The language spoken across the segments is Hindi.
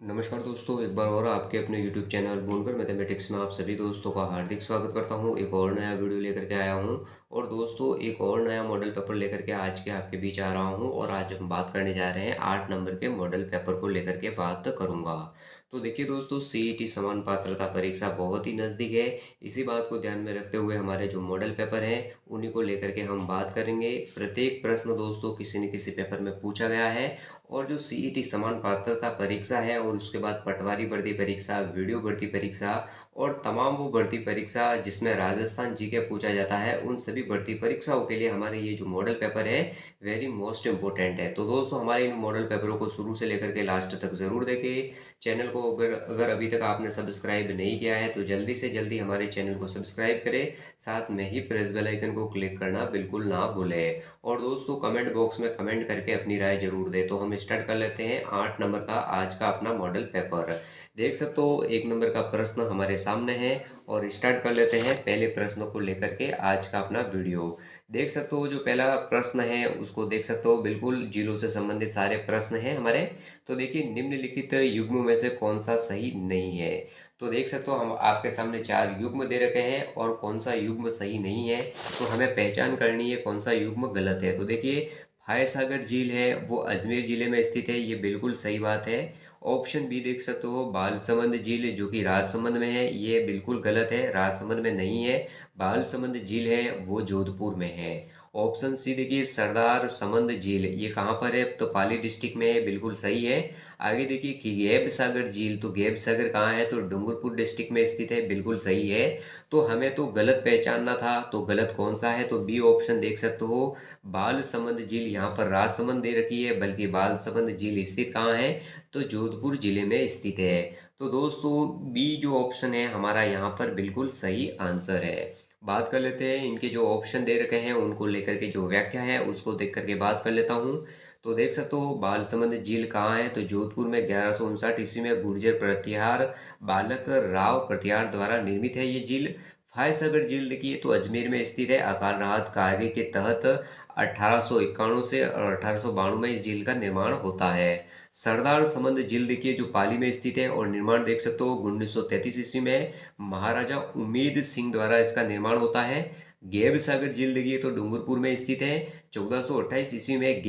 नमस्कार दोस्तों, एक बार और आपके अपने YouTube चैनल बोनकर मैथमेटिक्स में आप सभी दोस्तों का हार्दिक स्वागत करता हूं। एक और नया वीडियो लेकर के आया हूं और दोस्तों एक और नया मॉडल पेपर लेकर के आज के आपके बीच आ रहा हूं। और आज हम बात करने जा रहे हैं 8 नंबर के मॉडल पेपर को लेकर के बात करूंगा। तो देखिए दोस्तों, सीईटी समान पात्रता परीक्षा बहुत ही नज़दीक है। इसी बात को ध्यान में रखते हुए हमारे जो मॉडल पेपर हैं उन्हीं को लेकर के हम बात करेंगे। प्रत्येक प्रश्न दोस्तों किसी न किसी पेपर में पूछा गया है। और जो सीईटी समान पात्रता परीक्षा है और उसके बाद पटवारी भर्ती परीक्षा, वीडियो भर्ती परीक्षा और तमाम वो भर्ती परीक्षा जिसमें राजस्थान जीके पूछा जाता है, उन सभी भर्ती परीक्षाओं के लिए हमारे ये जो मॉडल पेपर है वेरी मोस्ट इम्पोर्टेंट है। तो दोस्तों हमारे इन मॉडल पेपरों को शुरू से लेकर के लास्ट तक जरूर देखें। चैनल को अगर अगर अभी तक आपने सब्सक्राइब नहीं किया है तो जल्दी से जल्दी हमारे चैनल को सब्सक्राइब करें। साथ में ही प्रेस बेल आइकन को क्लिक करना बिल्कुल ना भूलें। और दोस्तों कमेंट बॉक्स में कमेंट करके अपनी राय जरूर दें। तो हम स्टार्ट कर लेते हैं 8 नंबर का आज का अपना मॉडल पेपर। देख सकते हो 1 नंबर का प्रश्न हमारे सामने है और स्टार्ट कर लेते हैं पहले प्रश्न को लेकर के आज का अपना वीडियो। देख सकते हो जो पहला प्रश्न है उसको देख सकते हो, बिल्कुल जिलों से संबंधित सारे प्रश्न हैं हमारे। तो देखिए निम्नलिखित युग्म में से कौन सा सही नहीं है। तो देख सकते हो हम आपके सामने 4 युग्म दे रखे हैं और कौन सा युग्म सही नहीं है तो हमें पहचान करनी है कौन सा युग्म गलत है। तो देखिए फायसागर झील है वो अजमेर जिले में स्थित है, ये बिल्कुल सही बात है। ऑप्शन बी देख सकते हो बालसमंद झील जो कि राजसमंद में है, ये बिल्कुल गलत है, राजसमंद में नहीं है। बालसमंद झील है वो जोधपुर में है। ऑप्शन सी देखिए सरदार समंद झील, ये कहाँ पर है तो पाली डिस्ट्रिक्ट में है, बिल्कुल सही है। आगे देखिए कि गैब सागर झील, तो गैब सागर कहाँ है तो डूंगरपुर डिस्ट्रिक्ट में स्थित है, बिल्कुल सही है। तो हमें तो गलत पहचानना था, तो गलत कौन सा है तो बी ऑप्शन देख सकते हो बाल समंद झील, यहाँ पर राजसमंद दे रखी है बल्कि बाल समंद झील स्थित कहाँ है तो जोधपुर जिले में स्थित है। तो दोस्तों बी जो ऑप्शन है हमारा यहाँ पर बिल्कुल सही आंसर है। बात कर लेते हैं इनके जो ऑप्शन दे रखे हैं उनको लेकर के जो व्याख्या है उसको देख करके बात कर लेता हूँ। तो देख सकते हो बालसमंद झील कहाँ है तो जोधपुर में 1159 ईस्वी में गुर्जर प्रतिहार बालक राव प्रतिहार द्वारा निर्मित है ये झील। फायसागर झील देखिए तो अजमेर में स्थित है, अकाल राहत कार्य के तहत 1891 से और 1892 में इस झील का निर्माण होता है। सरदार समंद झील देखिए जो पाली में स्थित है और निर्माण देख सकते हो 1933 ईस्वी में महाराजा उमेद सिंह द्वारा इसका निर्माण होता है। गैब सागर झील देखिए तो डूंगरपुर में स्थित है, 1428 ईस्वी में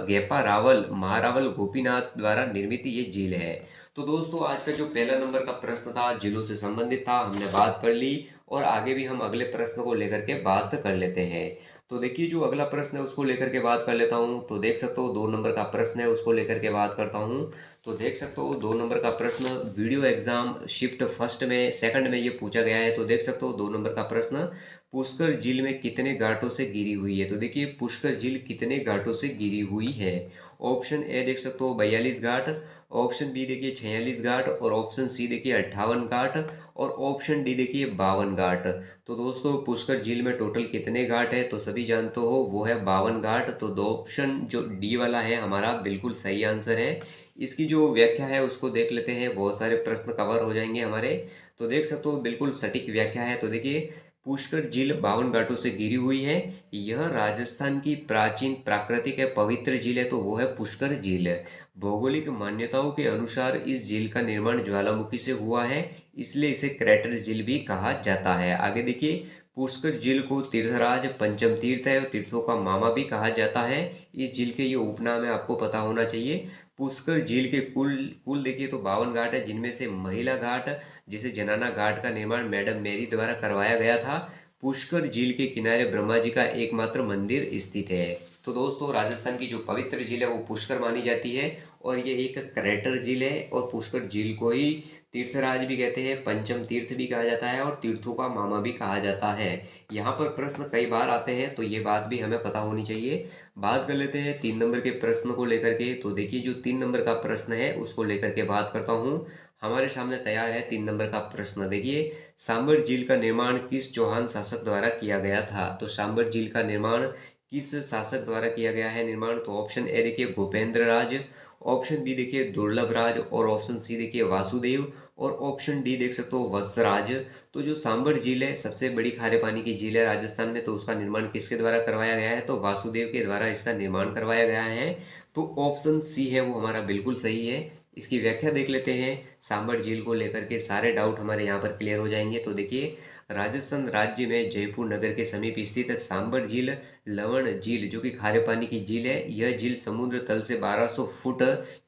गेपा रावल महारावल गोपीनाथ द्वारा निर्मित ये झील है। तो दोस्तों आज का जो पहला नंबर का प्रश्न था जिलों से संबंधित था, हमने बात कर ली और आगे भी हम अगले प्रश्न को लेकर के बात कर लेते हैं। तो देखिए जो अगला प्रश्न है उसको लेकर के बात कर लेता हूँ। तो देख सकते हो 2 नंबर का प्रश्न है उसको लेकर के बात करता हूँ। तो देख सकते हो 2 नंबर का प्रश्न वीडियो एग्जाम शिफ्ट फर्स्ट में सेकंड में ये पूछा गया है। तो देख सकते हो 2 नंबर का प्रश्न पुष्कर झील में कितने घाटों से घिरी हुई है। तो देखिए पुष्कर झील कितने घाटों से घिरी हुई है। ऑप्शन ए देख सकते हो 42 घाट, ऑप्शन बी देखिए 46 घाट और ऑप्शन सी देखिए 58 घाट और ऑप्शन डी देखिए 52 घाट। तो दोस्तों पुष्कर झील में टोटल कितने घाट है तो सभी जानते हो वो है 52 घाट। तो दो ऑप्शन जो डी वाला है हमारा बिल्कुल सही आंसर है। इसकी जो व्याख्या है उसको देख लेते हैं, बहुत सारे प्रश्न कवर हो जाएंगे हमारे। तो देख सकते हो बिल्कुल सटीक व्याख्या है। तो देखिए पुष्कर झील 52 घाटों से घिरी हुई है, यह राजस्थान की प्राचीन प्राकृतिक है पवित्र झील है तो वो है पुष्कर झील। भौगोलिक मान्यताओं के अनुसार इस झील का निर्माण ज्वालामुखी से हुआ है, इसलिए इसे क्रैटर झील भी कहा जाता है। आगे देखिए पुष्कर झील को तीर्थराज पंचम तीर्थ है और तीर्थों का मामा भी कहा जाता है। इस झील के ये उपनाम है, आपको पता होना चाहिए। पुष्कर झील के कुल कुल देखिए तो 52 घाट है, जिनमें से महिला घाट जिसे जनाना घाट का निर्माण मैडम मेरी द्वारा करवाया गया था। पुष्कर झील के किनारे ब्रह्मा जी का एकमात्र मंदिर स्थित है। तो दोस्तों राजस्थान की जो पवित्र झील है वो पुष्कर मानी जाती है और ये एक क्रैटर झील है। और पुष्कर झील को ही तीर्थराज भी कहते हैं, पंचम तीर्थ भी कहा जाता है और तीर्थों का मामा भी कहा जाता है। यहाँ पर प्रश्न कई बार आते हैं तो ये बात भी हमें पता होनी चाहिए। बात कर लेते हैं 3 नंबर के प्रश्न को लेकर के। तो देखिए जो 3 नंबर का प्रश्न है उसको लेकर के बात करता हूँ। हमारे सामने तैयार है 3 नंबर का प्रश्न। देखिए सांबर झील का निर्माण किस चौहान शासक द्वारा किया गया था। तो सांबर झील का निर्माण किस शासक द्वारा किया गया है निर्माण। तो ऑप्शन ए देखिए भूपेंद्र राज, ऑप्शन बी देखिए दुर्लभ राज और ऑप्शन सी देखिए वासुदेव और ऑप्शन डी देख सकते हो वत्सराज। तो जो सांबर झील है सबसे बड़ी खारे पानी की झील है राजस्थान में, तो उसका निर्माण किसके द्वारा करवाया गया है तो वासुदेव के द्वारा इसका निर्माण करवाया गया है। तो ऑप्शन सी है वो हमारा बिल्कुल सही है। इसकी व्याख्या देख लेते हैं। सांबर झील को लेकर के सारे डाउट हमारे यहाँ पर क्लियर हो जाएंगे। तो देखिए, राजस्थान राज्य में जयपुर नगर के समीप स्थित है सांबर झील, लवण झील जो कि खारे पानी की झील है। यह झील समुद्र तल से 1200 फुट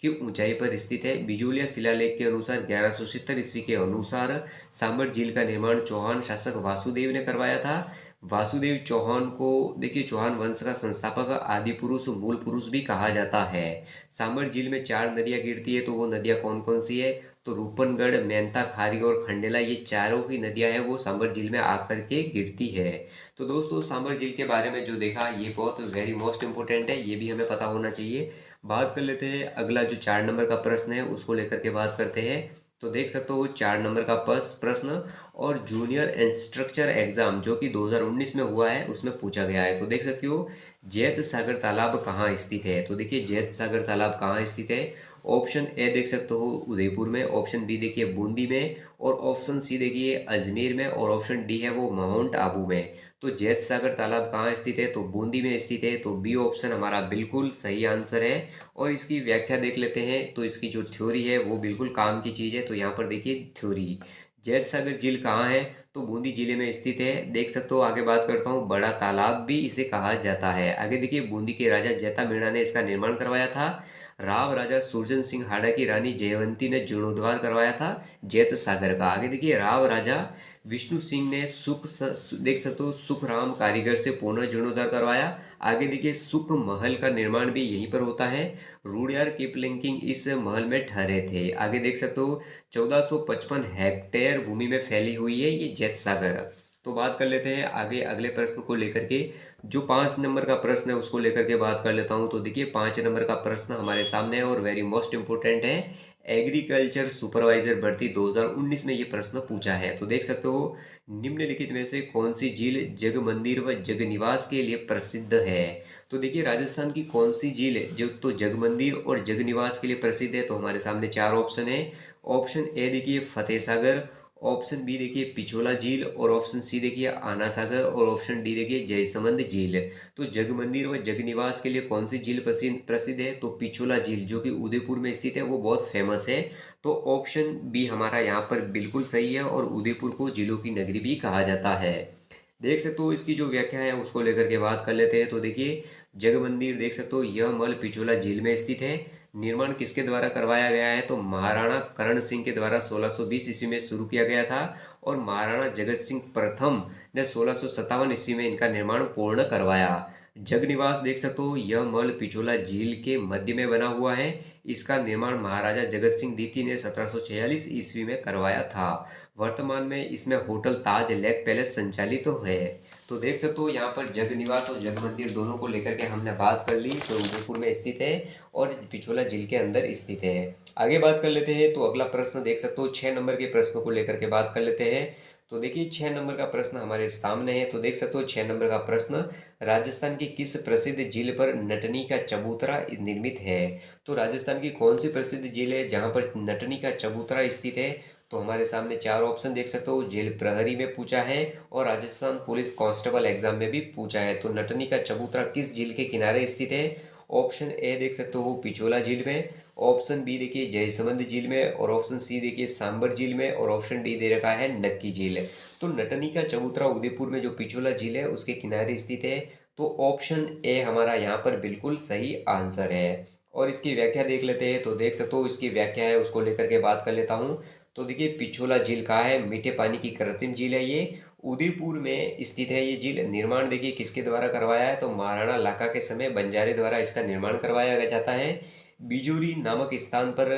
की ऊंचाई पर स्थित है। बिजोलिया शिलालेख के अनुसार 1170 ईस्वी के अनुसार सांबर झील का निर्माण चौहान शासक वासुदेव ने करवाया था। वासुदेव चौहान को देखिए चौहान वंश का संस्थापक, आदि पुरुष, मूल पुरुष भी कहा जाता है। सांबर झील में 4 नदियां गिरती है। तो वो नदियां कौन कौन सी है? तो रूपनगढ़, मेंथा, खारी और खंडेला, ये चारों की नदियां हैं वो सांबर झील में आकर के गिरती है। तो दोस्तों, सांबर झील के बारे में जो देखा ये बहुत वेरी मोस्ट इंपोर्टेंट है, ये भी हमें पता होना चाहिए। बात कर लेते हैं अगला जो 4 नंबर का प्रश्न है उसको लेकर के बात करते हैं। तो देख सकते हो 4 नंबर का प्रश्न और जूनियर इंस्ट्रक्चर एग्जाम जो कि 2019 में हुआ है उसमें पूछा गया है। तो देख सकते हो जैत सागर तालाब कहाँ स्थित है? तो देखिए जैत सागर तालाब कहाँ स्थित है? ऑप्शन ए देख सकते हो उदयपुर में, ऑप्शन बी देखिए बूंदी में, और ऑप्शन सी देखिए अजमेर में, और ऑप्शन डी है वो माउंट आबू में। तो जैत सागर तालाब कहाँ स्थित है? तो बूंदी में स्थित है। तो बी ऑप्शन हमारा बिल्कुल सही आंसर है। और इसकी व्याख्या देख लेते हैं। तो इसकी जो थ्योरी है वो बिल्कुल काम की चीज़ है। तो यहाँ पर देखिए थ्योरी, जैत सागर झील कहाँ है? तो बूंदी जिले में स्थित है। देख सकते हो आगे बात करता हूँ, बड़ा तालाब भी इसे कहा जाता है। आगे देखिए बूंदी के राजा जैता मीणा ने इसका निर्माण करवाया था। राव राजा सुरजन सिंह हाड़ा की रानी जयवंती ने जीर्णोद्धार करवाया था जैत सागर का। आगे देखिए राव राजा विष्णु सिंह ने देख सकते हो सुख राम कारीगर से पुनः जीर्णोद्धार करवाया। आगे देखिए सुख महल का निर्माण भी यहीं पर होता है। रूडयार्ड किपलिंकिंग इस महल में ठहरे थे। आगे देख सकते हो 1455 हेक्टेयर भूमि में फैली हुई है ये जैत सागर। तो बात कर लेते हैं आगे अगले प्रश्न को लेकर के। जो 5 नंबर का प्रश्न है उसको लेकर के बात कर लेता हूं। तो देखिए 5 नंबर का प्रश्न हमारे सामने है और वेरी मोस्ट इंपोर्टेंट है। एग्रीकल्चर सुपरवाइजर भर्ती 2019 में ये प्रश्न पूछा है। तो देख सकते हो निम्नलिखित में से कौन सी झील जग मंदिर व जग निवास के लिए प्रसिद्ध है? तो देखिए राजस्थान की कौन सी झील है जो तो जग मंदिर और जग निवास के लिए प्रसिद्ध है? तो हमारे सामने 4 ऑप्शन है। ऑप्शन ए देखिए फतेह सागर, ऑप्शन बी देखिए पिछोला झील, और ऑप्शन सी देखिए आना सागर, और ऑप्शन डी देखिए जयसमंद झील। तो जग मंदिर व जग निवास के लिए कौन सी झील प्रसिद्ध है? तो पिछोला झील जो कि उदयपुर में स्थित है वो बहुत फेमस है। तो ऑप्शन बी हमारा यहाँ पर बिल्कुल सही है और उदयपुर को झीलों की नगरी भी कहा जाता है। देख सकते हो इसकी जो व्याख्या है उसको लेकर के बात कर लेते हैं। तो देखिए जग मंदिर देख सकते हो यह मल पिछोला झील में स्थित है। निर्माण किसके द्वारा करवाया गया है? तो महाराणा करण सिंह के द्वारा 1620 ईस्वी में शुरू किया गया था और महाराणा जगत सिंह प्रथम ने 1657 ईस्वी में इनका निर्माण पूर्ण करवाया। जग निवास देख सकते हो यह मल पिछोला झील के मध्य में बना हुआ है। इसका निर्माण महाराजा जगत सिंह द्वितीय ने 1746 ईस्वी में करवाया था। वर्तमान में इसमें होटल ताज लेक पैलेस संचालित तो है। तो देख सकते हो यहाँ पर जग निवास और जग मंदिर दोनों को लेकर के हमने बात कर ली। तो उदयपुर में स्थित है और पिछोला झील के अंदर स्थित है। आगे बात कर लेते हैं। तो अगला प्रश्न देख सकते हो 6 नंबर के प्रश्नों को लेकर के बात कर लेते हैं। तो देखिए 6 नंबर का प्रश्न हमारे सामने है। तो देख सकते हो 6 नंबर का प्रश्न, राजस्थान की किस प्रसिद्ध झील पर नटनी का चबूतरा निर्मित है? तो राजस्थान की कौन सी प्रसिद्ध झील है जहां पर नटनी का चबूतरा स्थित है? तो हमारे सामने 4 ऑप्शन देख सकते हो। जेल प्रहरी में पूछा है और राजस्थान पुलिस कांस्टेबल एग्जाम में भी पूछा है। तो नटनी का चबूतरा किस झील के किनारे स्थित है? ऑप्शन ए देख सकते हो पिछोला झील में, ऑप्शन बी देखिए जयसमंद झील में, और ऑप्शन सी देखिए सांबर झील में, और ऑप्शन डी दे रखा है नक्की झील। तो नटनी का चबूतरा उदयपुर में जो पिछोला झील है उसके किनारे स्थित है। तो ऑप्शन ए हमारा यहाँ पर बिल्कुल सही आंसर है। और इसकी व्याख्या देख लेते हैं। तो देख सकते हो इसकी व्याख्या है उसको लेकर के बात कर लेता हूँ। तो देखिए पिछोला झील कहाँ है? मीठे पानी की कृत्रिम झील है ये, उदयपुर में स्थित है ये झील। निर्माण देखिए किसके द्वारा करवाया है? तो महाराणा लाका के समय बंजारे द्वारा इसका निर्माण करवाया जाता है। बिजूरी नामक स्थान पर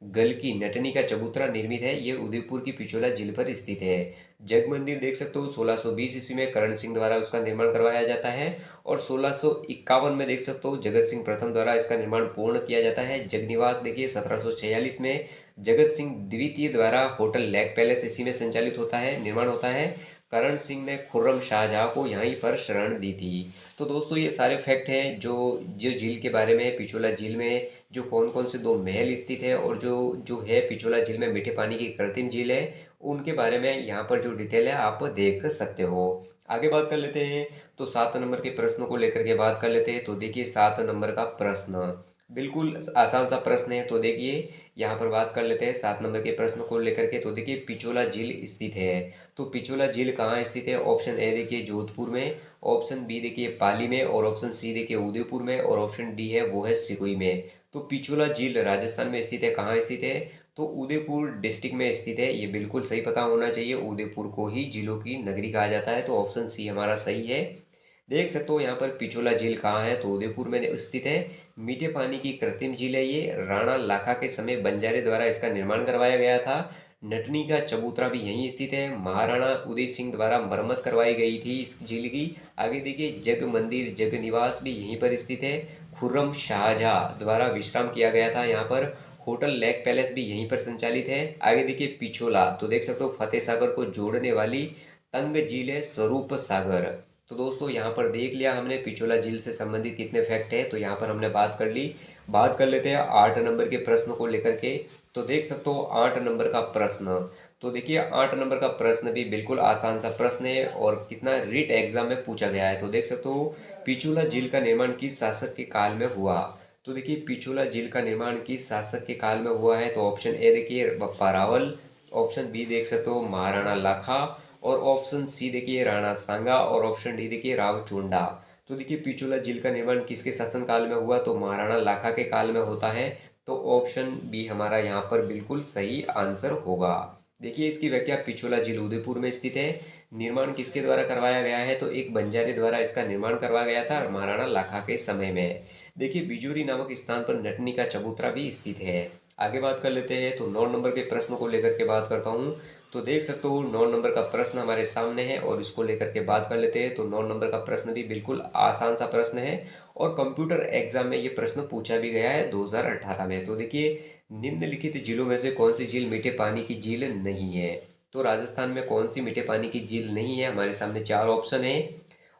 गल की नटनी का चबूतरा निर्मित है। ये उदयपुर की पिछोला झील पर स्थित है। जग मंदिर देख सकते हो 1620 ईस्वी में करण सिंह द्वारा उसका निर्माण करवाया जाता है और 1651 में देख सकते हो जगत सिंह प्रथम द्वारा इसका निर्माण पूर्ण किया जाता है। जग निवास देखिए 1746 में जगत सिंह द्वितीय द्वारा होटल लेक पैलेस इसी में संचालित होता है, निर्माण होता है। करण सिंह ने खुर्रम शाहजहां को यहीं पर शरण दी थी। तो दोस्तों ये सारे फैक्ट हैं जो जो झील के बारे में, पिछोला झील में जो कौन कौन से 2 महल स्थित है और जो जो है पिछोला झील में मीठे पानी की कृत्रिम झील है, उनके बारे में यहाँ पर जो डिटेल है आप देख सकते हो। आगे बात कर लेते हैं। तो 7 नंबर के प्रश्नों को लेकर के बात कर लेते हैं। तो देखिए 7 नंबर का प्रश्न, बिल्कुल आसान सा प्रश्न है। तो देखिए यहाँ पर बात कर लेते हैं 7 नंबर के प्रश्न को लेकर के। तो देखिए पिछोला झील स्थित है। तो पिछोला झील कहाँ स्थित है? ऑप्शन ए देखिए जोधपुर में, ऑप्शन बी देखिए पाली में, और ऑप्शन सी देखिए उदयपुर में, और ऑप्शन डी है वो है सिरोही में। तो पिछोला झील राजस्थान में स्थित है। कहाँ स्थित है? तो उदयपुर डिस्ट्रिक्ट में स्थित है। ये बिल्कुल सही पता होना चाहिए। उदयपुर को ही झीलों की नगरी कहा जाता है। तो ऑप्शन सी हमारा सही है। देख सकते हो यहाँ पर पिछोला झील कहाँ है? तो उदयपुर में स्थित है। मीठे पानी की कृत्रिम झील है ये। राणा लाखा के समय बंजारे द्वारा इसका निर्माण करवाया गया था। नटनी का चबूतरा भी यहीं स्थित है। महाराणा उदय सिंह द्वारा मरम्मत करवाई गई थी इस झील की। आगे देखिए जग मंदिर जग निवास भी यहीं पर स्थित है। खुर्रम शाहजहाँ द्वारा विश्राम किया गया था यहाँ पर। होटल लेक पैलेस भी यहीं पर संचालित है। आगे देखिए पिछोला, तो देख सकते हो फतेह सागर को जोड़ने वाली तंग झील है स्वरूप सागर। तो दोस्तों यहाँ पर देख लिया हमने पिछोला झील से संबंधित कितने फैक्ट है। तो यहाँ पर हमने बात कर ली। बात कर लेते हैं 8 नंबर के प्रश्न को लेकर के। तो देख सकते हो 8 नंबर का प्रश्न। तो देखिए 8 नंबर का प्रश्न भी बिल्कुल आसान सा प्रश्न है और कितना रीट एग्जाम में पूछा गया है। तो देख सकते हो पिछोला झील का निर्माण किस शासक के काल में हुआ? तो देखिए पिछोला झील का निर्माण किस शासक के काल में हुआ है? तो ऑप्शन ए देखिए बप्पा रावल, ऑप्शन बी देख सकते हो महाराणा लाखा, और ऑप्शन सी देखिए राणा सांगा, और ऑप्शन डी देखिए रावचोंडा। तो देखिए पिछोला झील का निर्माण किसके शासन काल में हुआ? तो महाराणा लाखा के काल में होता है। तो ऑप्शन बी हमारा यहाँ पर बिल्कुल सही आंसर होगा। देखिए इसकी व्याख्या, पिछोला झील उदयपुर में स्थित है। निर्माण किसके द्वारा करवाया गया है? तो एक बंजारे द्वारा इसका निर्माण करवाया गया था महाराणा लाखा के समय में। देखिए बिजूरी नामक स्थान पर नटनी का चबूतरा भी स्थित है। आगे बात कर लेते हैं। तो 9 नंबर के प्रश्न को लेकर के बात करता हूँ। तो देख सकते हो 9 नंबर का प्रश्न हमारे सामने है और इसको लेकर के बात कर लेते हैं। तो 9 नंबर का प्रश्न भी बिल्कुल आसान सा प्रश्न है और कंप्यूटर एग्जाम में ये प्रश्न पूछा भी गया है 2018 में। तो देखिए निम्नलिखित झीलों में से कौन सी झील मीठे पानी की झील नहीं है? तो राजस्थान में कौन सी मीठे पानी की झील नहीं है? हमारे सामने 4 ऑप्शन है।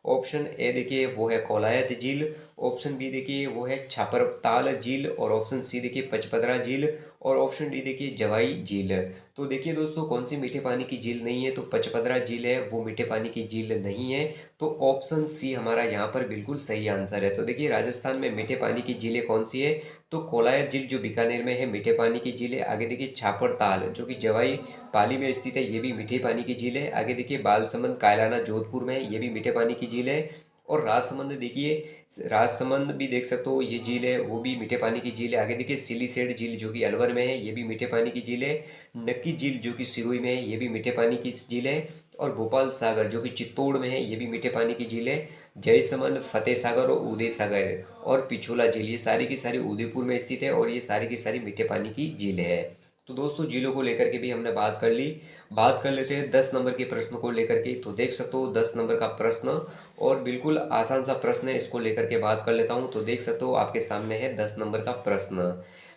ऑप्शन ए देखिए वो है कोलायत झील, ऑप्शन बी देखिए वो है छापरताल झील, और ऑप्शन सी देखिए पचपदरा झील, और ऑप्शन डी देखिए जवाई झील। तो देखिए दोस्तों कौन सी मीठे पानी की झील नहीं है? तो पचपदरा झील है वो मीठे पानी की झील नहीं है। तो ऑप्शन सी हमारा यहाँ पर बिल्कुल सही आंसर है। तो देखिए राजस्थान में मीठे पानी की झीलें कौन सी है? तो कोलायत झील जो बीकानेर में है मीठे पानी की झील है। आगे देखिए छापर ताल जो कि जवाई पाली में स्थित है, ये भी मीठे पानी की झील है। आगे देखिए बालसमंद कायलाना जोधपुर में, ये भी मीठे पानी की झील है। और राजसमंद देखिए, राजसमंद भी देख सकते हो ये झील है, वो भी मीठे पानी की झील है। आगे देखिए सिलीसेड झील जो कि अलवर में है, ये भी मीठे पानी की झील है। नक्की झील जो कि सिरोही में है, ये भी मीठे पानी की झील है। और भोपाल सागर जो कि चित्तौड़ में है, ये भी मीठे पानी की झील है। जयसमंद, फतेह सागर और उदय सागर और पिछोला झील, ये सारी की सारी उदयपुर में स्थित है और ये सारी की सारी मीठे पानी की झील है। तो दोस्तों झीलों को लेकर के भी हमने बात कर ली। बात कर लेते हैं 10 नंबर के प्रश्न को लेकर के। तो देख सकते हो 10 नंबर का प्रश्न और बिल्कुल आसान सा प्रश्न है, इसको लेकर के बात कर लेता हूँ। तो देख सकते हो आपके सामने है 10 नंबर का प्रश्न।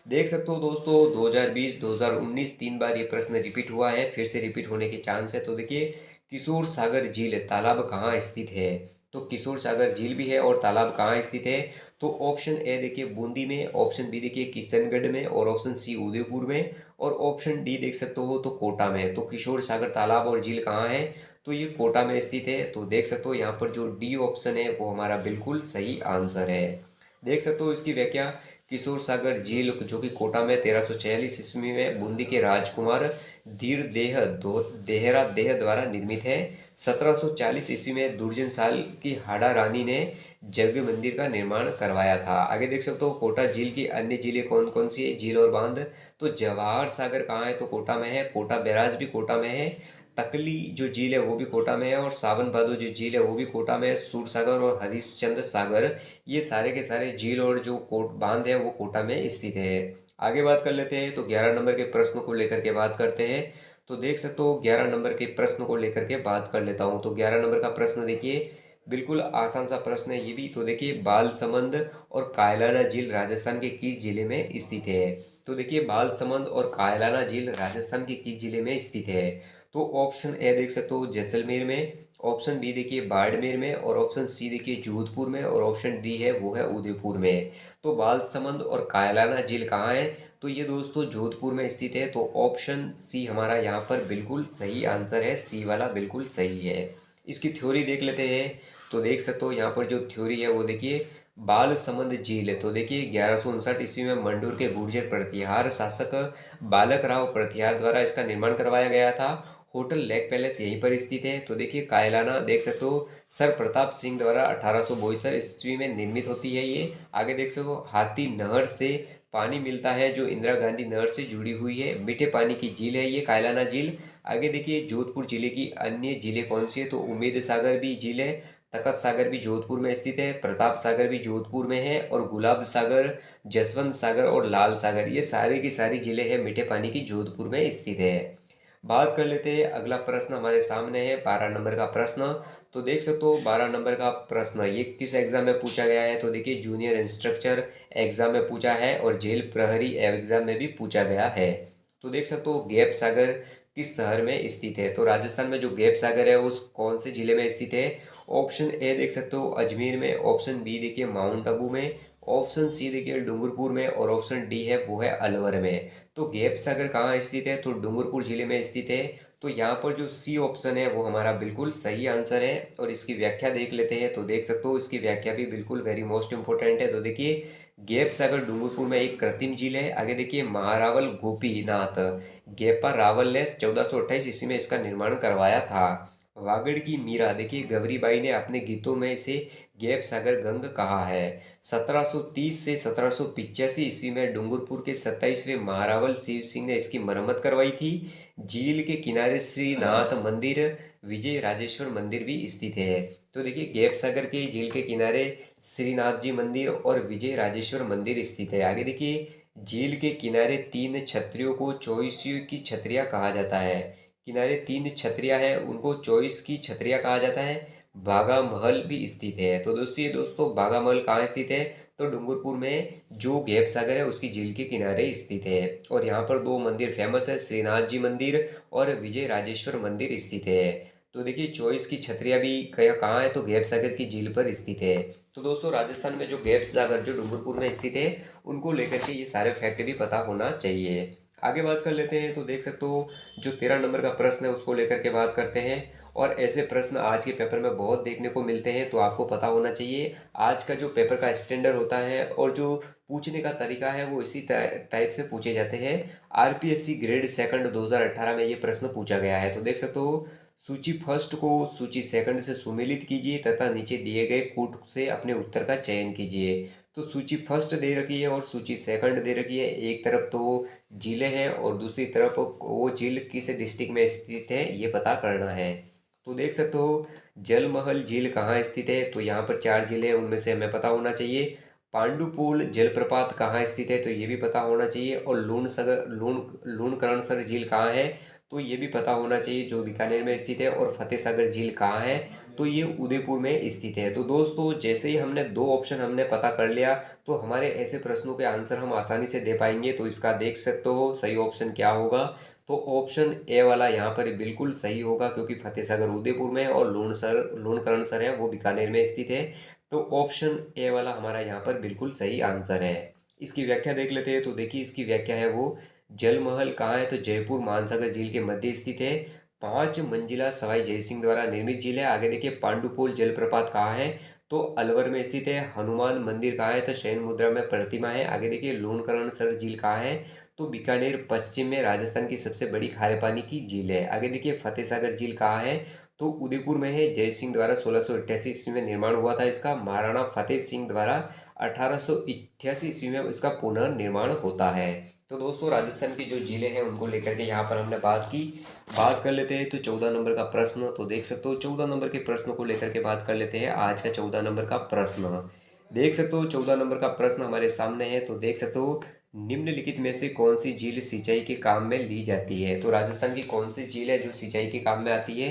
देख सकते हो दोस्तों 2020 2019 3 बार ये प्रश्न रिपीट हुआ है, फिर से रिपीट होने के चांस है। तो देखिए किशोर सागर झील तालाब कहाँ स्थित है? तो किशोर सागर झील भी है और तालाब कहाँ स्थित है? तो ऑप्शन ए देखिए बूंदी में, ऑप्शन बी देखिए किशनगढ़ में, और ऑप्शन सी उदयपुर में, और ऑप्शन डी देख सकते हो तो कोटा में। तो किशोर सागर तालाब और झील कहाँ है? तो ये कोटा में स्थित है। तो देख सकते हो यहाँ पर जो डी ऑप्शन है वो हमारा बिल्कुल सही आंसर है। देख सकते हो इसकी व्याख्या, किशोर सागर झील जो कि कोटा में 1346 ईस्वी में बूंदी के राजकुमार धीर देहरा देह द्वारा निर्मित है। 1740 ईस्वी में दुर्जन साल की हाड़ा रानी ने जग मंदिर का निर्माण करवाया था। आगे देख सकते हो कोटा झील की अन्य झीलें कौन कौन सी है, झील और बांध। तो जवाहर सागर कहाँ है? तो कोटा में है। कोटा बैराज भी कोटा में है। तकली जो झील है वो भी कोटा में है, और सावन भादो जो झील है वो भी कोटा में है। सूर सागर और हरिश्चंद्र सागर, ये सारे के सारे झील और जो कोट बांध है वो कोटा में स्थित है। आगे बात कर लेते हैं। तो 11 नंबर के प्रश्न को लेकर के बात करते हैं। तो देख सकते हो 11 नंबर के प्रश्न को लेकर के बात कर लेता हूँ। तो 11 नंबर का प्रश्न देखिए, बिल्कुल आसान सा प्रश्न है ये भी। तो देखिए बालसमंद और कायलाना झील राजस्थान के किस जिले में स्थित है? तो देखिए बालसमंद और कायलाना झील राजस्थान के किस जिले में स्थित है? तो ऑप्शन ए देख सकते हो जैसलमेर में, ऑप्शन बी देखिए बाड़मेर में, और ऑप्शन सी देखिए जोधपुर में, और ऑप्शन डी है वो है उदयपुर में। तो बालसमंद और कायलाना झील कहाँ है? तो ये दोस्तों जोधपुर में स्थित है। तो ऑप्शन सी हमारा यहाँ पर बिल्कुल सही आंसर है, सी वाला बिल्कुल सही है। इसकी थ्योरी देख लेते हैं। तो देख सकते हो यहाँ पर जो थ्योरी है वो देखिए, बालसमंद झील। तो देखिए 1159 ईस्वी में मंडूर के गुर्जर प्रतिहार शासक बालक राव प्रतिहार द्वारा इसका निर्माण करवाया गया था। होटल लेक पैलेस यहीं पर स्थित है। तो देखिए कायलाना देख सकते हो सर प्रताप सिंह द्वारा 1872 ईस्वी में निर्मित होती है ये। आगे देख सकते हो हाथी नहर से पानी मिलता है जो इंदिरा गांधी नहर से जुड़ी हुई है। मीठे पानी की झील है ये कायलाना झील। आगे देखिए जोधपुर जिले की अन्य झीलें कौन सी है, तो उम्मेद सागर भी झील है, तखत सागर भी जोधपुर में स्थित है, प्रताप सागर भी जोधपुर में है, और गुलाब सागर, जसवंत सागर और लाल सागर ये सारी की सारी जिले हैं मीठे पानी की जोधपुर में स्थित है। बात कर लेते हैं, अगला प्रश्न हमारे सामने है 12 नंबर का प्रश्न। तो देख सकते हो 12 नंबर का प्रश्न ये किस एग्जाम में पूछा गया है, तो देखिए जूनियर इंस्ट्रक्टर एग्जाम में पूछा है और जेल प्रहरी एग्जाम में भी पूछा गया है। तो देख सकते हो गैप सागर किस शहर में स्थित है, तो राजस्थान में जो गैप सागर है उस कौन से जिले में स्थित है। ऑप्शन ए देख सकते हो अजमेर में, ऑप्शन बी देखिए माउंट आबू में, ऑप्शन सी देखिए डूंगरपुर में, और ऑप्शन डी है वो है अलवर में। तो गैप सागर कहाँ स्थित है, तो डूंगरपुर जिले में स्थित है। तो यहाँ पर जो सी ऑप्शन है वो हमारा बिल्कुल सही आंसर है। और इसकी व्याख्या देख लेते हैं, तो देख सकते हो इसकी व्याख्या भी बिल्कुल वेरी मोस्ट इंपोर्टेंट है। तो देखिए गैप सागर डूंगरपुर में एक कृत्रिम झील है। आगे देखिए महारावल गोपीनाथ गेपा रावल ने 1428 ईस्वी में इसका निर्माण करवाया था। वागड़ की मीरा देखिए गवरीबाई ने अपने गीतों में इसे गैप सागर गंग कहा है। 1730 से 1785 ईस्वी में डूंगरपुर के 27वें महारावल शिव सिंह ने इसकी मरम्मत करवाई थी। झील के किनारे श्रीनाथ मंदिर, विजय राजेश्वर मंदिर भी स्थित है। तो देखिए गैप सागर के झील के किनारे श्रीनाथ जी मंदिर और विजय राजेश्वर मंदिर स्थित है। आगे देखिए झील के किनारे तीन छतरियों को चौइसियों की छतरियां कहा जाता है। किनारे तीन छतरियां हैं उनको चौइस की छतरियां कहा जाता है। बागा महल भी स्थित है। तो दोस्तों ये दोस्तों बागा महल कहाँ स्थित है, तो डूंगरपुर में जो गैप सागर है उसकी झील के किनारे स्थित है। और यहाँ पर दो मंदिर फेमस है, श्रीनाथ जी मंदिर और विजय राजेश्वर मंदिर स्थित है। तो देखिए चौइस की छतरियां भी कहाँ है, तो गैप सागर की झील पर स्थित है। तो दोस्तों राजस्थान में जो गैप सागर जो डूंगरपुर में स्थित है उनको लेकर के ये सारे फैक्ट भी पता होना चाहिए। आगे बात कर लेते हैं, तो देख सकते हो जो 13 नंबर का प्रश्न है उसको लेकर के बात करते हैं। और ऐसे प्रश्न आज के पेपर में बहुत देखने को मिलते हैं, तो आपको पता होना चाहिए आज का जो पेपर का स्टैंडर्ड होता है और जो पूछने का तरीका है वो इसी टाइप से पूछे जाते हैं। आरपीएससी ग्रेड सेकंड 2018 में ये प्रश्न पूछा गया है। तो देख सकते हो सूची फर्स्ट को सूची सेकंड से सुमेलित कीजिए तथा नीचे दिए गए कूट से अपने उत्तर का चयन कीजिए। तो सूची फर्स्ट दे रखी है और सूची सेकंड दे रखी है। एक तरफ तो झीलें हैं और दूसरी तरफ वो झील किस डिस्ट्रिक्ट में स्थित है ये पता करना है। तो देख सकते हो जलमहल झील कहाँ स्थित है, तो यहाँ पर चार झीलें हैं उनमें से हमें पता होना चाहिए। पांडुपुल जलप्रपात कहाँ स्थित है, तो ये भी पता होना चाहिए। और लूणकरणसर झील कहाँ है, तो ये भी पता होना चाहिए जो बीकानेर में स्थित है। और फतेह सागर झील कहाँ है, तो ये उदयपुर में स्थित है। तो दोस्तों जैसे ही हमने दो ऑप्शन हमने पता कर लिया तो हमारे ऐसे प्रश्नों के आंसर हम आसानी से दे पाएंगे। तो इसका देख सकते हो सही ऑप्शन क्या होगा, तो ऑप्शन ए वाला यहाँ पर बिल्कुल सही होगा क्योंकि फतेह सागर उदयपुर में है और लूणकरणसर है वो बीकानेर में स्थित है। तो ऑप्शन ए वाला हमारा यहाँ पर बिल्कुल सही आंसर है। इसकी व्याख्या देख लेते हैं, तो देखिए इसकी व्याख्या है वो जलमहल कहाँ है, तो जयपुर मानसागर झील के मध्य स्थित है। 5 मंजिला सवाई जयसिंह द्वारा निर्मित झील है। आगे देखिए पांडुपोल जलप्रपात कहाँ है, तो अलवर में स्थित है। हनुमान मंदिर कहाँ है, तो शयन मुद्रा में प्रतिमा है। आगे देखिए लूणकरणसर झील कहाँ है, तो बीकानेर पश्चिम में राजस्थान की सबसे बड़ी खारे पानी की झील है। आगे देखिए फतेह सागर झील कहाँ है, तो उदयपुर में है। जय सिंह द्वारा 1688 ईस्वी में निर्माण हुआ था इसका। महाराणा फतेह सिंह द्वारा 1888 ईस्वी में इसका पुनर्निर्माण होता है। तो दोस्तों राजस्थान की जो जिले हैं उनको लेकर के यहाँ पर हमने बात की। बात कर लेते हैं तो 14 नंबर का प्रश्न, तो देख सकते हो 14 नंबर के प्रश्न को लेकर के बात कर लेते हैं। आज का 14 नंबर का प्रश्न देख सकते हो 14 नंबर का प्रश्न हमारे सामने है। तो देख सकते हो निम्नलिखित में से कौन सी झील सिंचाई के काम में ली जाती है, तो राजस्थान की कौन सी झील है जो सिंचाई के काम में आती है।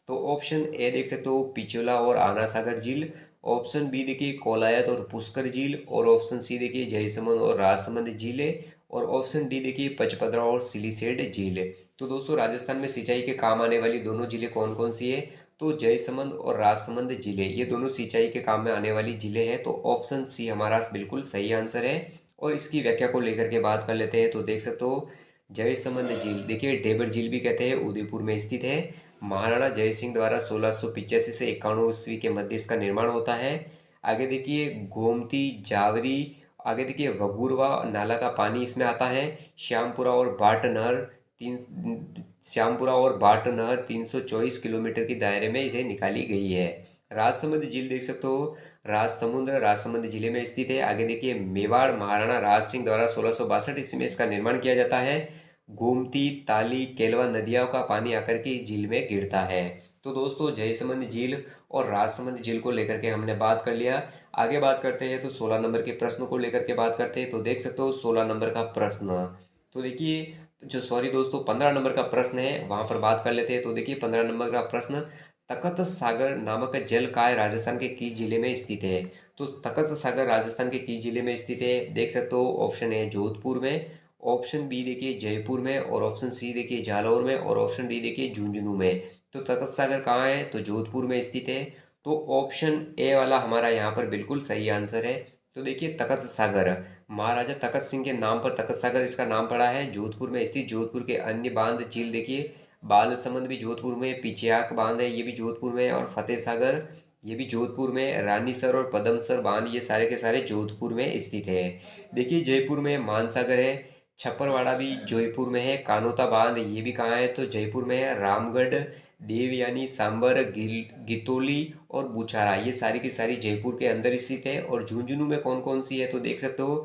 तो ऑप्शन ए देख सकते हो पिछोला और आना सागर झील, ऑप्शन बी देखिए कोलायत और पुष्कर झील, और ऑप्शन सी देखिए जयसमंद और राजसमंद झीलें, और ऑप्शन डी देखिए पचपदरा और सिलीसेड झील। तो दोस्तों राजस्थान में सिंचाई के काम आने वाली दोनों झीलें कौन कौन सी है, तो जयसमंद और राजसमंद झीलें ये दोनों सिंचाई के काम में आने वाली झीलें हैं। तो ऑप्शन सी हमारा बिल्कुल सही आंसर है। और इसकी व्याख्या को लेकर के बात कर लेते हैं, तो देख सकते हो जयसमंद झील देखिए डेबर झील भी कहते हैं, उदयपुर में स्थित है। महाराणा जय सिंह द्वारा 1685 से 91 ईस्वी के मध्य इसका निर्माण होता है। आगे देखिए गोमती, जावरी, आगे देखिए वगुरवा नाला का पानी इसमें आता है। श्यामपुरा और बाट नहर तीन श्यामपुरा और बाट नहर 324 किलोमीटर के दायरे में इसे निकाली गई है। राजसमंद झील देख सकते हो, राजसमंद जिले में स्थित है। आगे देखिए मेवाड़ महाराणा राज सिंह द्वारा 1662 ईस्वी में इसका निर्माण किया जाता है। गोमती, ताली, केलवा नदियों का पानी आकर के इस झील में गिरता है। तो दोस्तों जयसमंद झील और राजसमंद झील को लेकर के हमने बात कर लिया। आगे बात करते हैं तो 16 नंबर के प्रश्न को लेकर के बात करते हैं। तो देख सकते हो 16 नंबर का प्रश्न, तो देखिए जो सॉरी दोस्तों 15 नंबर का प्रश्न है वहां पर बात कर लेते हैं। तो देखिए 15 नंबर का प्रश्न, तखत सागर नामक जल काय राजस्थान के किस जिले में स्थित है? तो तखत सागर राजस्थान के किस जिले में स्थित है? देख सकते हो ऑप्शन है जोधपुर में, ऑप्शन बी देखिए जयपुर में, और ऑप्शन सी देखिए जालौर में, और ऑप्शन डी देखिए झुंझुनू में। तो तखत सागर कहाँ है? तो जोधपुर में स्थित है। तो ऑप्शन ए वाला हमारा यहाँ पर बिल्कुल सही आंसर है। तो देखिए तखत सागर महाराजा तखत सिंह के नाम पर तखत सागर इसका नाम पड़ा है। जोधपुर में स्थित जोधपुर के अन्य बांध झील देखिए, बालसमंद भी जोधपुर में, पिचियाक बांध है ये भी जोधपुर में, और फतेह सागर ये भी जोधपुर में, रानीसर और पदमसर बांध ये सारे के सारे जोधपुर में स्थित है। देखिए जयपुर में मानसागर है, छप्परवाड़ा भी जयपुर में है, कानोता बांध ये भी कहाँ है? तो जयपुर में है। रामगढ़, देवयानी, सांबर, गितोली और बुचारा ये सारी की सारी जयपुर के अंदर स्थित है। और झुंझुनू में कौन कौन सी है? तो देख सकते हो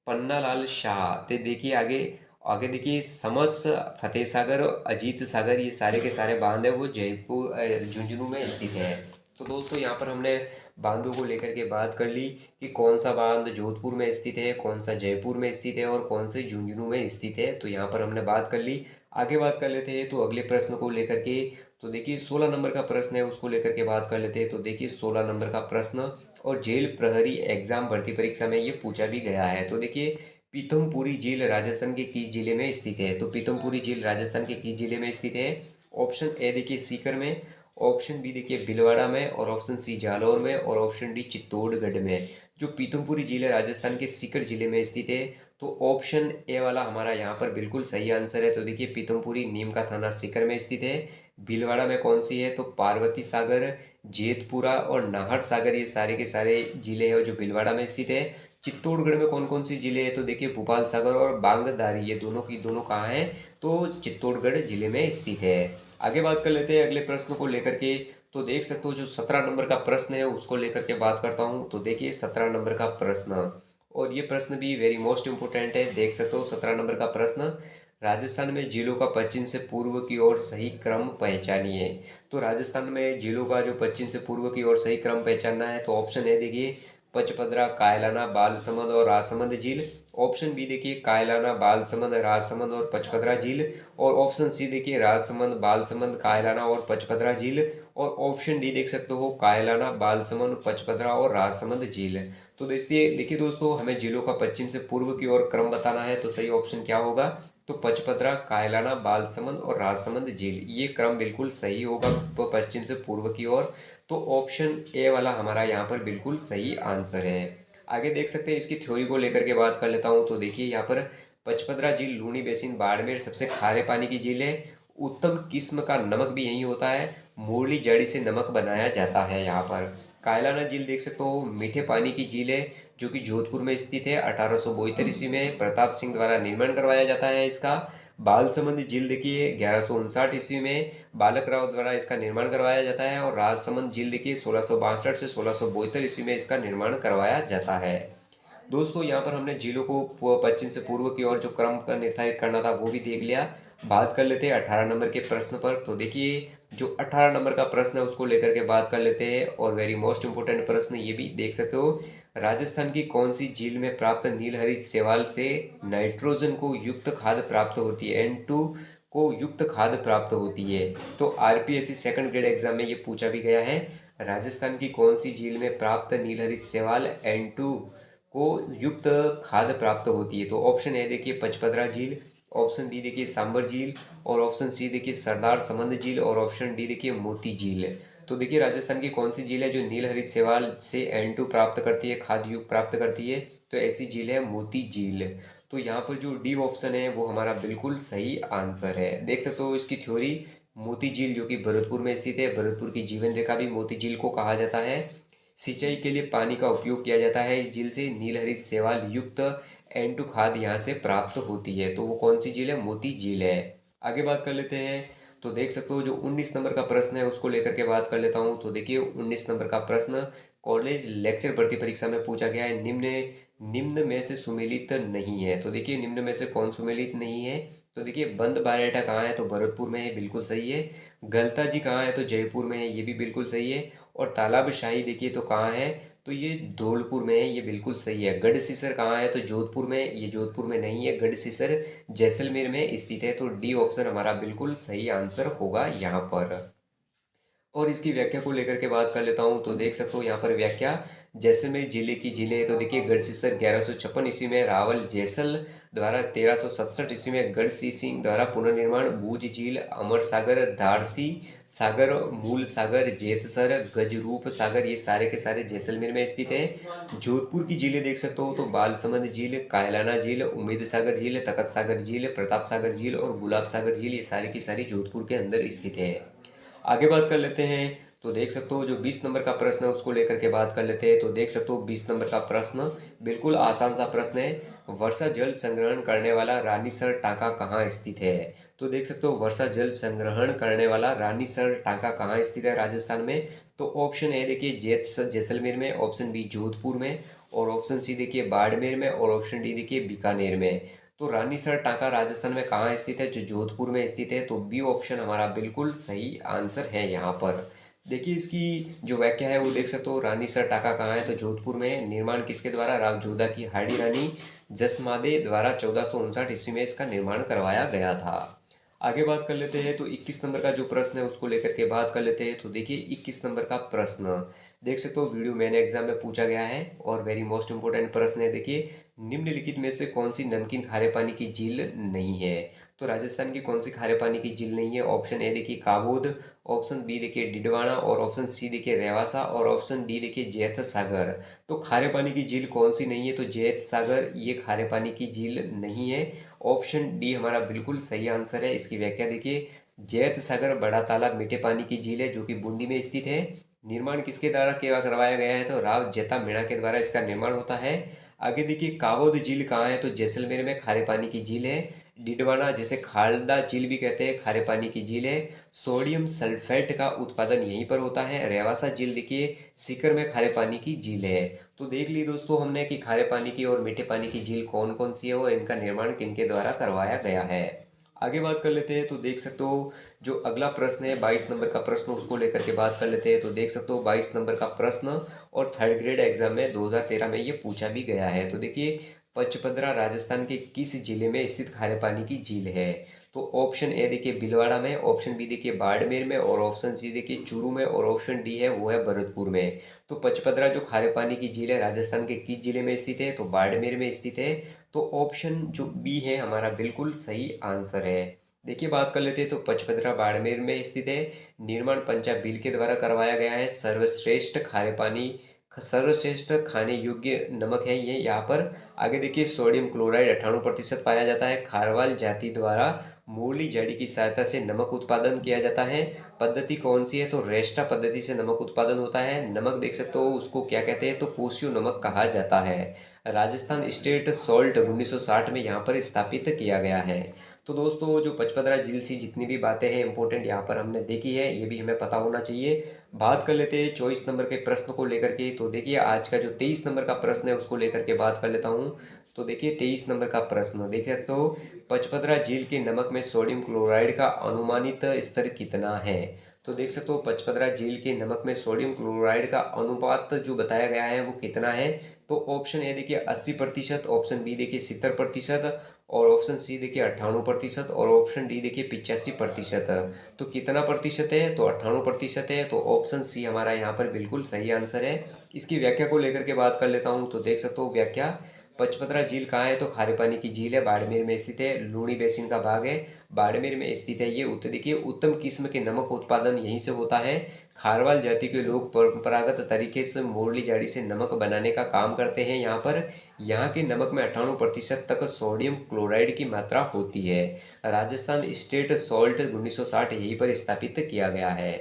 पन्नालाल शाह, तो देखिए आगे आगे देखिए समस, फतेह सागर और अजीत सागर ये सारे के सारे बांध है वो जयपुर झुंझुनू में स्थित है। तो दोस्तों यहाँ पर हमने बांधों को लेकर के बात कर ली कि कौन सा बांध जोधपुर में स्थित है, कौन सा जयपुर में स्थित है, और कौन से झुंझुनू में स्थित है। तो यहाँ पर हमने बात कर ली। आगे बात कर लेते हैं तो अगले प्रश्न को लेकर के। तो देखिए 16 नंबर का प्रश्न है उसको लेकर के बात कर लेते हैं। तो देखिए 16 नंबर का प्रश्न, और जेल प्रहरी एग्जाम भर्ती परीक्षा में ये पूछा भी गया है। तो देखिए पीथमपुरी झील राजस्थान के किस जिले में स्थित है? तो पीथमपुरी झील राजस्थान के किस जिले में स्थित है? ऑप्शन ए देखिए सीकर में, ऑप्शन बी देखिए भीलवाड़ा में, और ऑप्शन सी जालौर में, और ऑप्शन डी चित्तौड़गढ़ में। जो पीथमपुरी झील है राजस्थान के सीकर जिले में स्थित है। तो ऑप्शन ए वाला हमारा यहाँ पर बिल्कुल सही आंसर है। तो देखिए पीथमपुरी नीम का थाना सीकर में स्थित है। भीलवाड़ा में कौन सी है? तो पार्वती सागर, जेतपुरा और नाहर सागर ये सारे के सारे जिले हैं जो भीलवाड़ा में स्थित है। चित्तौड़गढ़ में कौन कौन सी जिले हैं? तो देखिए भूपाल सागर और बांगदारी ये दोनों की दोनों कहाँ हैं? तो चित्तौड़गढ़ जिले में स्थित है। आगे बात कर लेते हैं अगले प्रश्न को लेकर के। तो देख सकते हो जो 17 नंबर का प्रश्न है उसको लेकर के बात करता हूँ। तो देखिए 17 नंबर का प्रश्न, और ये प्रश्न भी वेरी मोस्ट इंपोर्टेंट है। देख सकते हो 17 नंबर का प्रश्न, राजस्थान में झीलों का पश्चिम से पूर्व की ओर सही क्रम पहचानिए। तो राजस्थान में झीलों का जो पश्चिम से पूर्व की ओर सही क्रम पहचानना है तो ऑप्शन है देखिए पचपदरा, कायलाना, बालसमंद और राजसमंद झील। ऑप्शन बी देखिए कायलाना, बालसमंद, राजसमंद और पचपदरा झील। और ऑप्शन सी देखिए राजसमंद, बालसमंद, कायलाना और पचपदरा झील। और ऑप्शन डी देख सकते हो कायलाना, बालसमंद, पचपदरा और राजसमंद झील। तो देखिए दोस्तों हमें झीलों का पश्चिम से पूर्व की ओर क्रम बताना है तो सही ऑप्शन क्या होगा? तो पचपदरा, कायलाना, बालसमंद और राजसमंद झील ये क्रम बिल्कुल सही होगा पश्चिम से पूर्व की ओर। तो ऑप्शन ए वाला हमारा यहाँ पर बिल्कुल सही आंसर है। आगे देख सकते हैं इसकी थ्योरी को लेकर के बात कर लेता हूँ। तो देखिए यहाँ पर पचपदरा झील लूनी बेसिन बाड़मेर सबसे खारे पानी की झील है। उत्तम किस्म का नमक भी यही होता है। मुरली जड़ी से नमक बनाया जाता है यहाँ पर। कायलाना झील देख सकते हो मीठे पानी की झील है जो कि जोधपुर में स्थित है। 1872 ईस्वी में प्रताप सिंह द्वारा निर्माण करवाया जाता है इसका। बालसमंद झील देखिए 1159 ईस्वी में बालक राव द्वारा इसका निर्माण करवाया जाता है। और राजसमंद झील देखिए 1662 से 1672 ईस्वी में इसका निर्माण करवाया जाता है। दोस्तों यहाँ पर हमने झीलों को पश्चिम से पूर्व की ओर जो क्रम का निर्धारित करना था वो भी देख लिया। बात कर लेते हैं 18 नंबर के प्रश्न पर। तो देखिए जो 18 नंबर का प्रश्न है उसको लेकर के बात कर लेते हैं, और वेरी मोस्ट इंपोर्टेंट प्रश्न ये भी देख सकते हो। राजस्थान की कौन सी झील में प्राप्त नीलहरित शैवाल से नाइट्रोजन को युक्त खाद प्राप्त होती है, N2 को युक्त खाद प्राप्त होती है? तो आरपीएससी सेकंड ग्रेड एग्जाम में ये पूछा भी गया है। राजस्थान की कौन सी झील में प्राप्त नीलहरित शैवाल N2 को युक्त खाद प्राप्त होती है? तो ऑप्शन ए देखिए पचपदरा झील, ऑप्शन बी देखिए सांबर झील, और ऑप्शन सी देखिए सरदार समंद झील, और ऑप्शन डी देखिए मोती झील। तो देखिए राजस्थान की कौन सी झील है जो नीलहरित शैवाल से N2 प्राप्त करती है, खाद युक्त प्राप्त करती है? तो ऐसी झील है मोती झील। तो यहाँ पर जो डी ऑप्शन है वो हमारा बिल्कुल सही आंसर है। देख सकते हो इसकी थ्योरी, मोती झील जो कि भरतपुर में स्थित है, भरतपुर की जीवन रेखा भी मोती झील को कहा जाता है। सिंचाई के लिए पानी का उपयोग किया जाता है। इस झील से नील हरित शैवाल युक्त N2 खाद यहाँ से प्राप्त होती है। तो वो कौन सी झील है? मोती झील है। आगे बात कर लेते हैं। तो देख सकते हो जो 19 नंबर का प्रश्न है उसको लेकर के बात कर लेता हूँ। तो देखिए 19 नंबर का प्रश्न कॉलेज लेक्चर भर्ती परीक्षा में पूछा गया है। निम्न निम्न में से सुमेलित नहीं है। तो देखिए निम्न में से कौन सुमेलित नहीं है? तो देखिए बंद बारेटा कहाँ है? तो भरतपुर में है, बिल्कुल सही है। गलता जी कहाँ है? तो जयपुर में है, ये भी बिल्कुल सही है। और तालाब शाही देखिए तो कहाँ है? तो ये धौलपुर में है, ये बिल्कुल सही है। गढ़सीसर कहाँ है? तो जोधपुर में, ये जोधपुर में नहीं है। गढ़सीसर जैसलमेर में स्थित है। तो डी ऑप्शन हमारा बिल्कुल सही आंसर होगा यहाँ पर। और इसकी व्याख्या को लेकर के बात कर लेता हूँ। तो देख सकते हो यहाँ पर व्याख्या, जैसलमेर जिले की जिले। तो देखिए गढ़सीसर 1156 ईस्वी में रावल जैसल द्वारा, 1367 ईस्वी में गढ़सी सिंह द्वारा पुनर्निर्माण, बूझ झील, अमर सागर, धारसी सागर, मूल सागर, जेतसर, गजरूप सागर, ये सारे के सारे जैसलमेर में स्थित है। जोधपुर की झीलें देख सकते हो तो बालसमंद झील, कायलाना झील, उम्मीद सागर झील, तखत सागर झील, प्रताप सागर झील और गुलाब सागर झील, ये सारी की सारी जोधपुर के अंदर स्थित है। आगे बात कर लेते हैं। तो देख सकते हो जो 20 नंबर का प्रश्न है उसको लेकर के बात कर लेते हैं। तो देख सकते हो 20 नंबर का प्रश्न बिल्कुल आसान सा प्रश्न है। वर्षा जल संग्रहण करने वाला रानीसर टांका कहाँ स्थित है? तो देख सकते हो वर्षा जल संग्रहण करने वाला रानीसर टांका कहाँ स्थित है राजस्थान में? तो ऑप्शन ए देखिए जैसलमेर में, ऑप्शन बी जोधपुर में, और ऑप्शन सी देखिए बाड़मेर में, और ऑप्शन डी देखिए बीकानेर में। तो रानीसर टांका राजस्थान में कहाँ स्थित है? जो जोधपुर में स्थित है। तो बी ऑप्शन हमारा बिल्कुल सही आंसर है यहाँ पर। देखिए इसकी जो व्याख्या है वो देख सकते हो। रानीसर टांका कहाँ है? तो जोधपुर में। निर्माण किसके द्वारा? रावजोधा की हाड़ी रानी जसमादे द्वारा 1459 ईस्वी में इसका निर्माण करवाया गया था। आगे बात कर लेते हैं। तो 21 नंबर का जो प्रश्न है उसको लेकर के बात कर लेते हैं। तो देखिए 21 नंबर का प्रश्न देख सकते हो, वीडियो मैंने एग्जाम में पूछा गया है और वेरी मोस्ट इंपोर्टेंट प्रश्न है। देखिए निम्नलिखित में से कौन सी नमकीन खारे पानी की झील नहीं है? तो राजस्थान की कौन सी खारे पानी की झील नहीं है? ऑप्शन ए देखिए काबोद, ऑप्शन बी देखिए डिडवाना, और ऑप्शन सी देखिए रेवासा, और ऑप्शन डी देखिए जैत सागर। तो खारे पानी की झील कौन सी नहीं है? तो जैत सागर ये खारे पानी की झील नहीं है। ऑप्शन डी हमारा बिल्कुल सही आंसर है। इसकी व्याख्या देखिए, जैत सागर बड़ा तालाब मीठे पानी की झील है जो कि बूंदी में स्थित है। निर्माण किसके द्वारा किया करवाया गया है? तो राव जेता मीणा के द्वारा इसका निर्माण होता है। आगे देखिए काबोद झील कहाँ है? तो जैसलमेर में खारे पानी की झील है। डिडवाना जिसे खालदा झील भी कहते हैं, खारे पानी की झील है। सोडियम सल्फेट का उत्पादन यहीं पर होता है। रेवासा झील देखिए सीकर में खारे पानी की झील है। तो देख ली दोस्तों हमने कि खारे पानी की और मीठे पानी की झील कौन कौन सी है और इनका निर्माण किनके द्वारा करवाया गया है। आगे बात कर लेते हैं। तो देख सकते हो जो अगला प्रश्न है 22 नंबर का प्रश्न, उसको लेकर के बात कर लेते हैं। तो देख सकते हो 22 नंबर का प्रश्न और थर्ड ग्रेड एग्जाम में 2013 में ये पूछा भी गया है। तो देखिए पचपदरा राजस्थान के किस जिले में स्थित खारे पानी की झील है? तो ऑप्शन ए देखिए भीलवाड़ा में, ऑप्शन बी देखिए बाड़मेर में, और ऑप्शन सी देखिए चूरू में, और ऑप्शन डी है वो है भरतपुर में। तो पचपदरा जो खारे पानी की झील है राजस्थान के किस जिले में स्थित है? तो बाड़मेर में स्थित है। तो ऑप्शन जो बी है हमारा बिल्कुल सही आंसर है। देखिए बात कर लेते हैं। तो पचपदरा बाड़मेर में स्थित है। निर्माण पंजाब बिल के द्वारा करवाया गया है। सर्वश्रेष्ठ खारे पानी, सर्वश्रेष्ठ खाने योग्य नमक है ये यहाँ पर। आगे देखिए सोडियम क्लोराइड 98% पाया जाता है। खारवाल जाति द्वारा मूली जड़ी की सहायता से नमक उत्पादन किया जाता है। पद्धति कौन सी है? तो रेस्टा पद्धति से नमक उत्पादन होता है। नमक देख सकते हो उसको क्या कहते हैं? तो कोसियो नमक कहा जाता है। राजस्थान स्टेट सॉल्ट 1960 में यहाँ पर स्थापित किया गया है। तो दोस्तों जो पचपदरा झील सी जितनी भी बातें हैं इंपॉर्टेंट यहाँ पर हमने देखी है, ये भी हमें पता होना चाहिए। बात कर लेते हैं 24 नंबर के प्रश्न को लेकर के। तो देखिए आज का जो 23 नंबर का प्रश्न है उसको लेकर के बात कर लेता हूँ। तो देखिए 23 नंबर का प्रश्न देखिए, तो पचपदरा झील के नमक में सोडियम क्लोराइड का अनुमानित स्तर कितना है? तो देख सकते हो पचपदरा झील के नमक में सोडियम क्लोराइड का अनुपात जो बताया गया है वो कितना है? तो ऑप्शन ए देखिए 80%, ऑप्शन बी देखिए 70%, और ऑप्शन सी देखिए 98%, और ऑप्शन डी देखिए 85%। तो कितना प्रतिशत है? तो 98% है। तो ऑप्शन सी हमारा यहाँ पर बिल्कुल सही आंसर है। इसकी व्याख्या को लेकर के बात कर लेता हूँ। तो देख सकते हो व्याख्या, पचपदरा झील कहाँ है? तो खारे पानी की झील है, बाड़मेर में स्थित है। लूणी बेसिन का भाग है, बाड़मेर में स्थित है ये। उत्तर देखिए उत्तम किस्म के नमक उत्पादन यहीं से होता है। खारवाल जाति के लोग परंपरागत तरीके से मोरली जाड़ी से नमक बनाने का काम करते हैं। यहाँ पर यहाँ के नमक में 98% तक सोडियम क्लोराइड की मात्रा होती है। राजस्थान स्टेट सॉल्ट 1960 यहीं पर स्थापित किया गया है।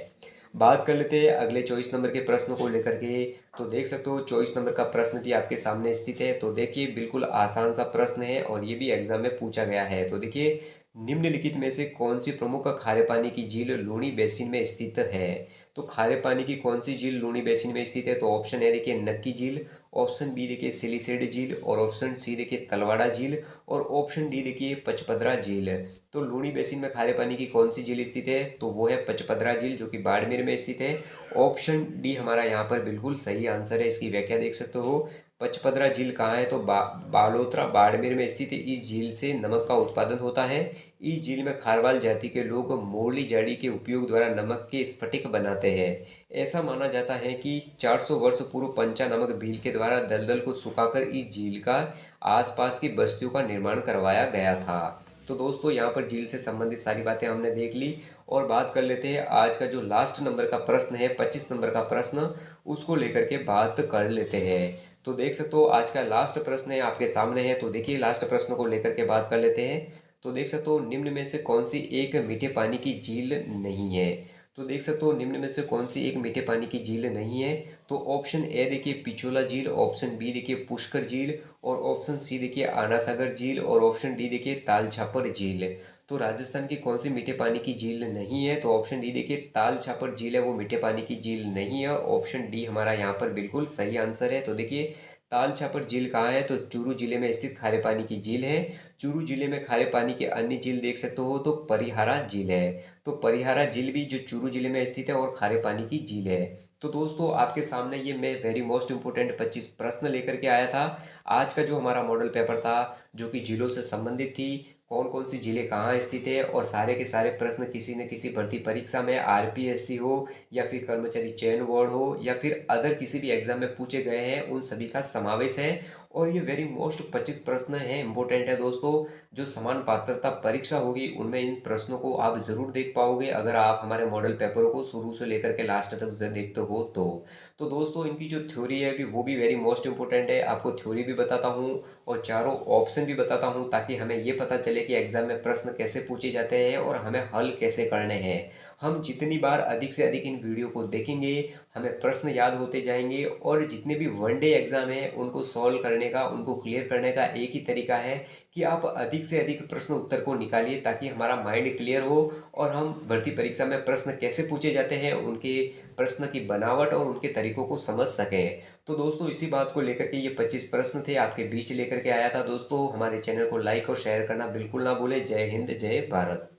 बात कर लेते हैं अगले 24 नंबर के प्रश्न को लेकर के। तो देख सकते हो 24 नंबर का प्रश्न भी आपके सामने स्थित है। तो देखिए बिल्कुल आसान सा प्रश्न है और ये भी एग्जाम में पूछा गया है। तो देखिए निम्नलिखित में से कौन सी प्रमुख खारे पानी की झील लूनी बेसिन में स्थित है। तो खारे पानी की कौन सी झील लूनी बेसिन में स्थित है। तो ऑप्शन ए देखिए नक्की झील, ऑप्शन बी देखिए सिलिसेड झील, और ऑप्शन सी देखिए तलवाड़ा झील, और ऑप्शन डी देखिए पचपदरा झील। तो लूनी बेसिन में खारे पानी की कौन सी झील स्थित है। तो वो है पचपदरा झील जो कि बाड़मेर में स्थित है। ऑप्शन डी हमारा यहाँ पर बिल्कुल सही आंसर है। इसकी व्याख्या देख सकते हो। पचपदरा झील कहाँ है। तो बालोतरा बाड़मेर में स्थित है। इस झील से नमक का उत्पादन होता है। इस झील में खारवाल जाति के लोग मोरली जाड़ी के उपयोग द्वारा नमक के स्फटिक बनाते हैं। ऐसा माना जाता है कि 400 वर्ष पूर्व पंचा नमक भील के द्वारा दलदल को सुखाकर इस झील का आसपास की बस्तियों का निर्माण करवाया गया था। तो दोस्तों यहाँ पर झील से संबंधित सारी बातें हमने देख ली। और बात कर लेते हैं आज का जो लास्ट नंबर का प्रश्न है, 25 नंबर का प्रश्न, उसको लेकर के बात कर लेते हैं। तो देख सकते हो आज का लास्ट प्रश्न है आपके सामने है। तो देखिए लास्ट प्रश्न को लेकर के बात कर लेते हैं। तो देख सकते हो निम्न में से कौन सी एक मीठे पानी की झील नहीं है। तो देख सकते हो निम्न में से कौन सी एक मीठे पानी की झील नहीं है। तो ऑप्शन ए देखिए पिछोला झील, ऑप्शन बी देखिए पुष्कर झील, और ऑप्शन सी देखिए आना सागर झील, और ऑप्शन डी देखिए ताल छापर झील। तो राजस्थान की कौन सी मीठे पानी की झील नहीं है। तो ऑप्शन डी देखिए ताल छापर झील है, वो मीठे पानी की झील नहीं है। ऑप्शन डी हमारा यहाँ पर बिल्कुल सही आंसर है। तो देखिए ताल छापर झील कहाँ है। तो चूरू जिले में स्थित खारे पानी की झील है। चूरू जिले में खारे पानी की अन्य झील देख सकते हो तो परिहारा झील है। तो परिहारा झील भी जो चूरू जिले में स्थित है और खारे पानी की झील है। तो दोस्तों आपके सामने ये मैं वेरी मोस्ट इंपोर्टेंट 25 प्रश्न लेकर के आया था। आज का जो हमारा मॉडल पेपर था जो कि झीलों से संबंधित थी, कौन कौन सी झीलें कहाँ स्थित है, और सारे के सारे प्रश्न किसी न किसी भर्ती परीक्षा में आरपीएससी हो या फिर कर्मचारी चयन बोर्ड हो या फिर अदर किसी भी एग्जाम में पूछे गए हैं, उन सभी का समावेश है। और ये वेरी मोस्ट 25 प्रश्न है, इंपॉर्टेंट है दोस्तों। जो समान पात्रता परीक्षा होगी उनमें इन प्रश्नों को आप जरूर देख पाओगे अगर आप हमारे मॉडल पेपरों को शुरू से लेकर के लास्ट तक देखते हो तो दोस्तों इनकी जो थ्योरी है भी वो भी वेरी मोस्ट इंपॉर्टेंट है। आपको थ्योरी भी बताता हूँ और चारों ऑप्शन भी बताता हूँ ताकि हमें ये पता चले कि एग्जाम में प्रश्न कैसे पूछे जाते हैं और हमें हल कैसे करने हैं। हम जितनी बार अधिक से अधिक इन वीडियो को देखेंगे हमें प्रश्न याद होते जाएंगे, और जितने भी वनडे एग्जाम है उनको सॉल्व करने का, उनको क्लियर करने का एक ही तरीका है कि आप अधिक से अधिक प्रश्न उत्तर को निकालिए ताकि हमारा माइंड क्लियर हो और हम भर्ती परीक्षा में प्रश्न कैसे पूछे जाते हैं, उनके प्रश्न की बनावट और उनके तरीकों को समझ सकें। तो दोस्तों इसी बात को लेकर के ये 25 प्रश्न थे आपके बीच लेकर के आया था। दोस्तों हमारे चैनल को लाइक और शेयर करना बिल्कुल ना भूलें। जय हिंद, जय भारत।